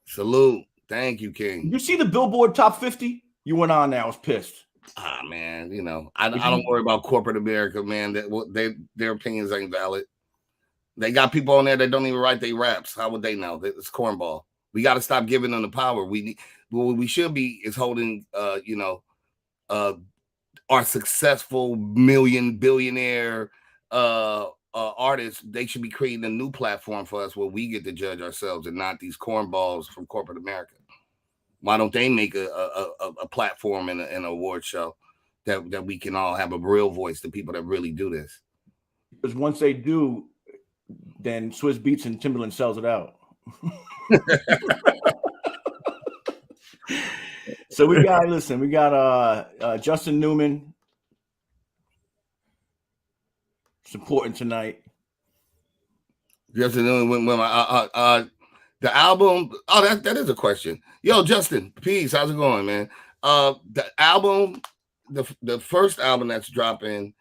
Salute. Thank you, King. You see the Billboard top 50? You went on there. I was pissed. Man, I don't worry about corporate America, man. Their opinions ain't valid. They got people on there that don't even write their raps. How would they know? It's cornball. We got to stop giving them the power. What we should be is holding, our successful billionaire artists. They should be creating a new platform for us where we get to judge ourselves and not these cornballs from corporate America. Why don't they make a platform and an award show that we can all have a real voice to people that really do this? Because once they do, then Swiss Beats and Timberland sells it out. So we got Justin Newman supporting tonight. Justin Newman, the album. Oh, that is a question. Yo, Justin, peace. How's it going, man? The album, the first album that's dropping,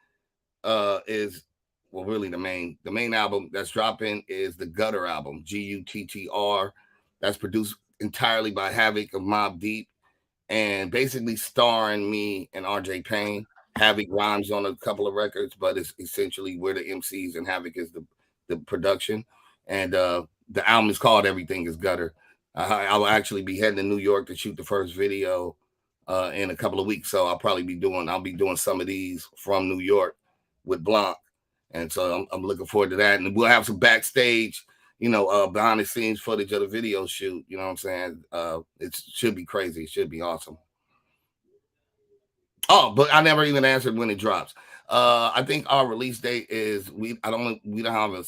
is really the main album that's dropping is the Gutter album, Guttr. That's produced entirely by Havoc of Mobb Deep, and basically starring me and RJ Payne. Havoc rhymes on a couple of records, but it's essentially we're the MCs and Havoc is the production. And the album is called Everything is Gutter. I will actually be heading to New York to shoot the first video in a couple of weeks. So I'll be doing some of these from New York with Blanc. And so I'm looking forward to that. And we'll have some backstage, behind the scenes footage of the video shoot. You know what I'm saying? It should be crazy. It should be awesome. Oh, but I never even answered when it drops. I think our release date is we don't have a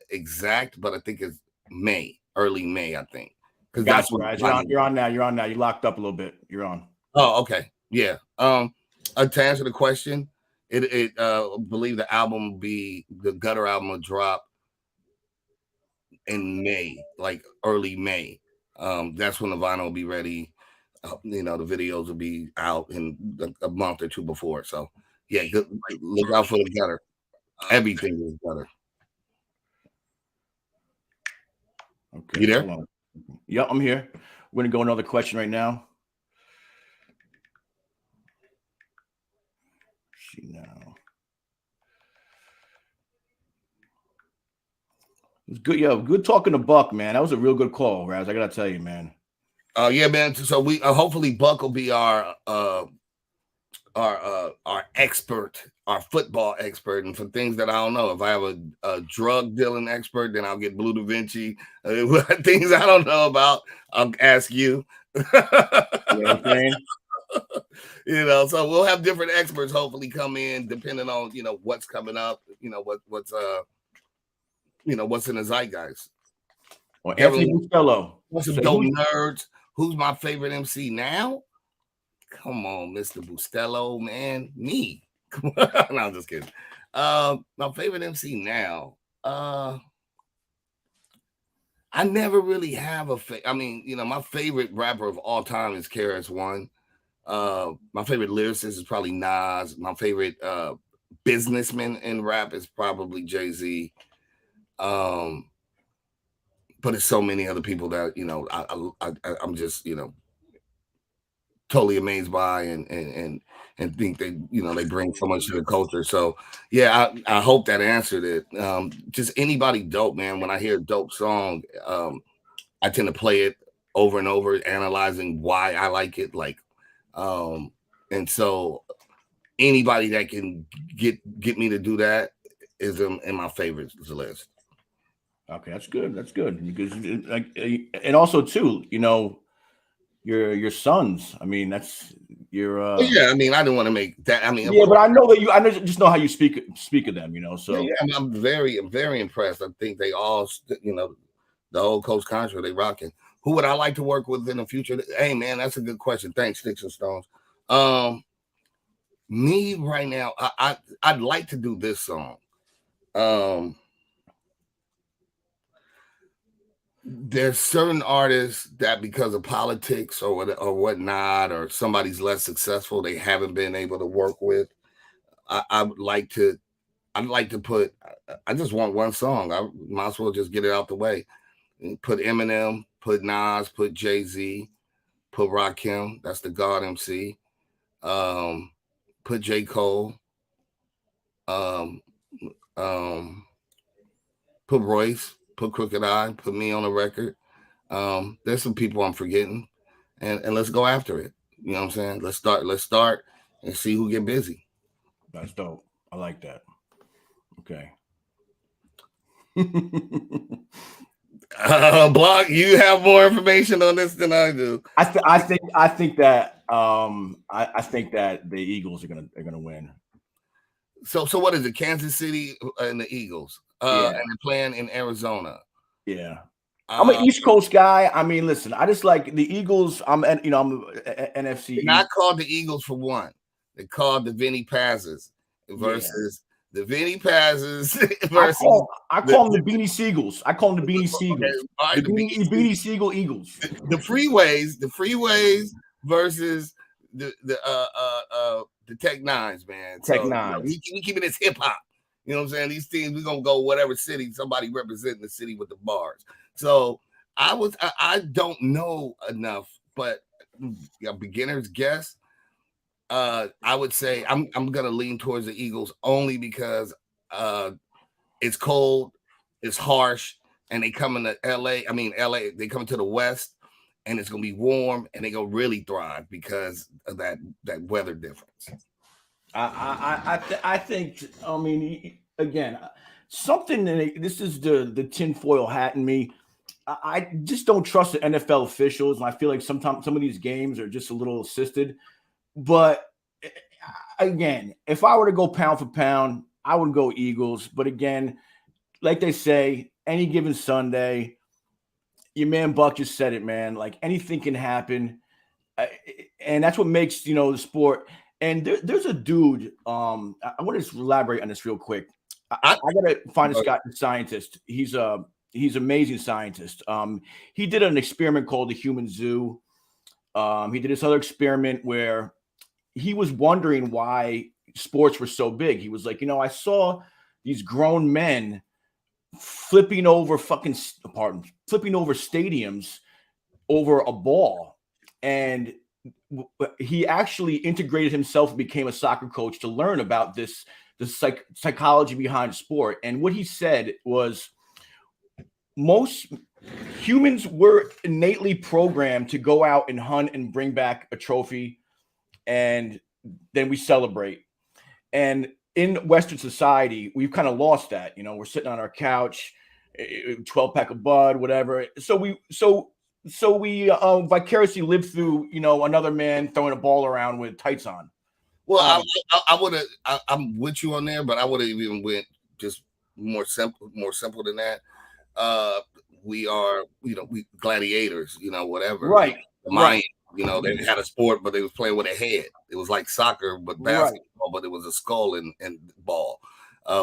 exact, but I think it's early May, I think. Because that's what you're on now. You're on now. You locked up a little bit. You're on. Oh, okay. Yeah. To answer the question, it believe the album will be the Gutter album will drop in May, like early May. That's when the vinyl will be ready. you know, the videos will be out in a month or two before. So yeah, look out for the gutter. Everything is gutter. Okay. You there? Yep, I'm here. We're gonna go another question right now. Let's see now. It was good. Yeah, good talking to Buck, man. That was a real good call, Raz. I gotta tell you, man. Yeah, man. So we hopefully Buck will be our expert, our football expert, and for things that I don't know. If I have a drug dealing expert, then I'll get Blue Da Vinci. Things I don't know about, I'll ask you. You know what I'm saying? You know, so we'll have different experts hopefully come in depending on, you know, what's coming up, you know, what's in the zeitgeist. Well, Anthony Bustello. What's some dope nerds? Who's my favorite MC now? Come on, Mr. Bustello, man. Me. No, I'm just kidding. My favorite MC now. I never really have I mean, you know, my favorite rapper of all time is KRS-One. My favorite lyricist is probably Nas. My favorite businessman in rap is probably Jay-Z. But it's so many other people that, you know, I'm just, you know, totally amazed by and think they, you know, they bring so much to the culture. So yeah, I hope that answered it. Just anybody dope, man. When I hear a dope song, I tend to play it over and over, analyzing why I like it. Like, and so anybody that can get me to do that is in my favorites list. Okay, that's good. That's good. Because, and also too, you know, your sons. I mean, that's your. Yeah, I mean, I didn't want to make that. I mean, yeah, but I know that I just know how you speak of them. You know, so yeah, I'm very impressed. I think they all, you know, the old Coach Contra, they rocking. Who would I like to work with in the future? Hey, man, that's a good question. Thanks, Sticks and Stones. Me right now, I'd like to do this song. There's certain artists that because of politics or whatnot, or somebody's less successful, they haven't been able to work with. I'd like to put. I just want one song. I might as well just get it out the way. Put Eminem, put Nas, put Jay-Z, put Rakim. That's the God MC. Put J. Cole. Put Royce. Put Crooked Eye, put me on the record. There's some people I'm forgetting, and let's go after it. You know what I'm saying? Let's start and see who get busy. That's dope. I like that. Okay. Block, you have more information on this than I do. I think that the Eagles are gonna win. So what is it? Kansas City and the Eagles. Yeah. And they're playing in Arizona. Yeah. I'm an East Coast guy. I mean, listen, I just like the Eagles. I'm NFC. They're not called the Eagles for one. They're called the Vinny Pazes versus the Vinny Pazes versus. I call them the Beanie Seagulls. I call them the Beanie Seagulls. Okay. The Beanie Seagull Eagles. The freeways versus the Tech Nines, man. Tech Nines. We keeping this hip hop. You know what I'm saying? These teams, we're gonna go whatever city, somebody representing the city with the bars. So I don't know enough, but a beginner's guess. I would say I'm gonna lean towards the Eagles only because it's cold, it's harsh, and they come into LA. I mean LA, they come to the West, and it's gonna be warm, and they gonna really thrive because of that weather difference. I think. I mean, again, something. This is the tinfoil hat in me. I just don't trust the NFL officials, and I feel like sometimes some of these games are just a little assisted. But again, if I were to go pound for pound, I would go Eagles. But again, like they say, any given Sunday, your man Buck just said it, man. Like anything can happen, and that's what makes the sport. And there's a dude. I want to elaborate on this real quick. I gotta find this guy, scientist. He's amazing scientist. He did an experiment called the Human Zoo. He did this other experiment where he was wondering why sports were so big. He was like, I saw these grown men flipping over stadiums over a ball. And he actually integrated himself and became a soccer coach to learn about the psychology behind sport. And what he said was most humans were innately programmed to go out and hunt and bring back a trophy, and then we celebrate. And in Western society, we've kind of lost that. We're sitting on our couch, 12-pack of Bud, whatever. So we vicariously live through, another man throwing a ball around with tights on. Well, I'm with you on there, but I would have even went just more simple than that. We are, we gladiators, whatever. Right. Right. They had a sport, but they was playing with a head. It was like soccer, but basketball, but it was a skull and ball.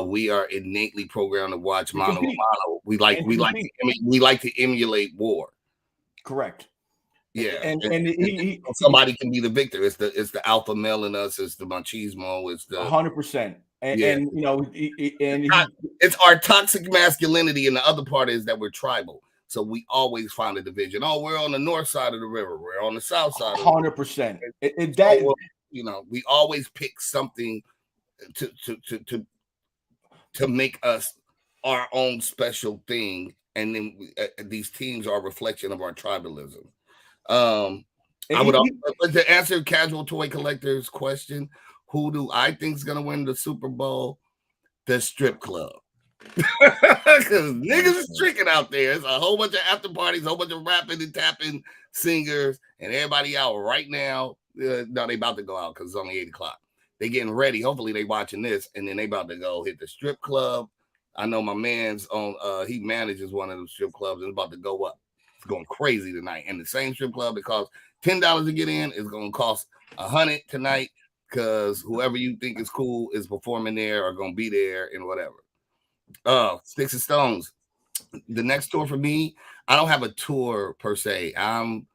We are innately programmed to watch mano a mano. We like to emulate war. Correct. Yeah, and somebody can be the victor. It's the alpha male in us. It's the machismo. It's the 100%. It's our toxic masculinity, and the other part is that we're tribal. So we always find a division. Oh, we're on the north side of the river. We're on the south side. 100%. We always pick something to make us our own special thing, and then these teams are a reflection of our tribalism. I would to answer casual toy collectors question, who do I think is gonna win the Super Bowl? The strip club. Because niggas is tricking out there. It's a whole bunch of after parties, a whole bunch of rapping and tapping singers, and everybody out right now. No, they about to go out because it's only 8 o'clock. They getting ready. Hopefully they watching this, and then they about to go hit the strip club. I know my man's on. He manages one of those strip clubs, and it's about to go up. It's going crazy tonight. And the same strip club that costs $10 to get in is going to cost $100 tonight, because whoever you think is cool is performing there or going to be there and whatever. Sticks and Stones. The next tour for me, I don't have a tour per se. I'm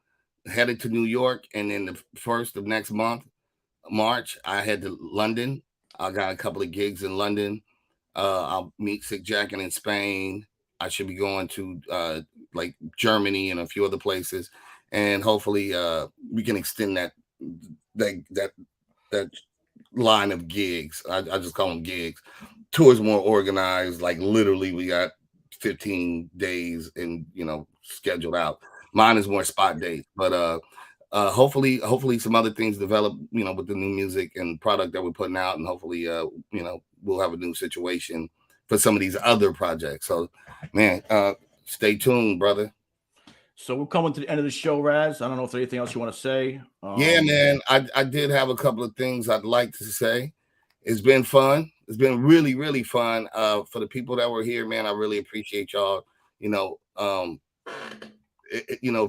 headed to New York, and then the first of next month, March, I head to London. I got a couple of gigs in London. I'll meet Sick Jackin in Spain. I should be going to like Germany and a few other places, and hopefully we can extend that line of gigs. I just call them gigs. Tours more organized. Like literally, we got 15 days and scheduled out. Mine is more spot days, but hopefully some other things develop, with the new music and product that we're putting out, and hopefully we'll have a new situation for some of these other projects. So, man, stay tuned, brother. So we're coming to the end of the show, Raz. I don't know if there's anything else you want to say. Yeah, man, I did have a couple of things I'd like to say. It's been fun. It's been really, really fun. For the people that were here, man, I really appreciate y'all. If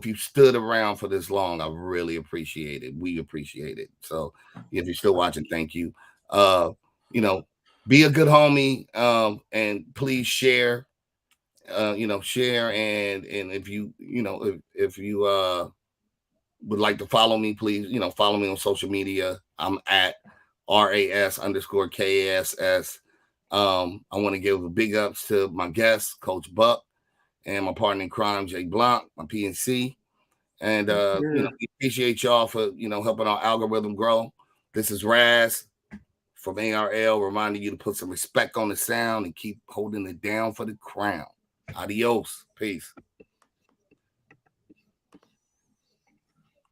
you stood around for this long, I really appreciate it. We appreciate it. So if you're still watching, thank you. Be a good homie, and please share. Share, and if you would like to follow me, please, follow me on social media. I'm at RAS_KASS. I want to give a big ups to my guest, Coach Buck, and my partner in crime, Jay Blanc, my PNC. And we appreciate y'all for helping our algorithm grow. This is Raz from ARL, reminding you to put some respect on the sound and keep holding it down for the crown. Adios. Peace.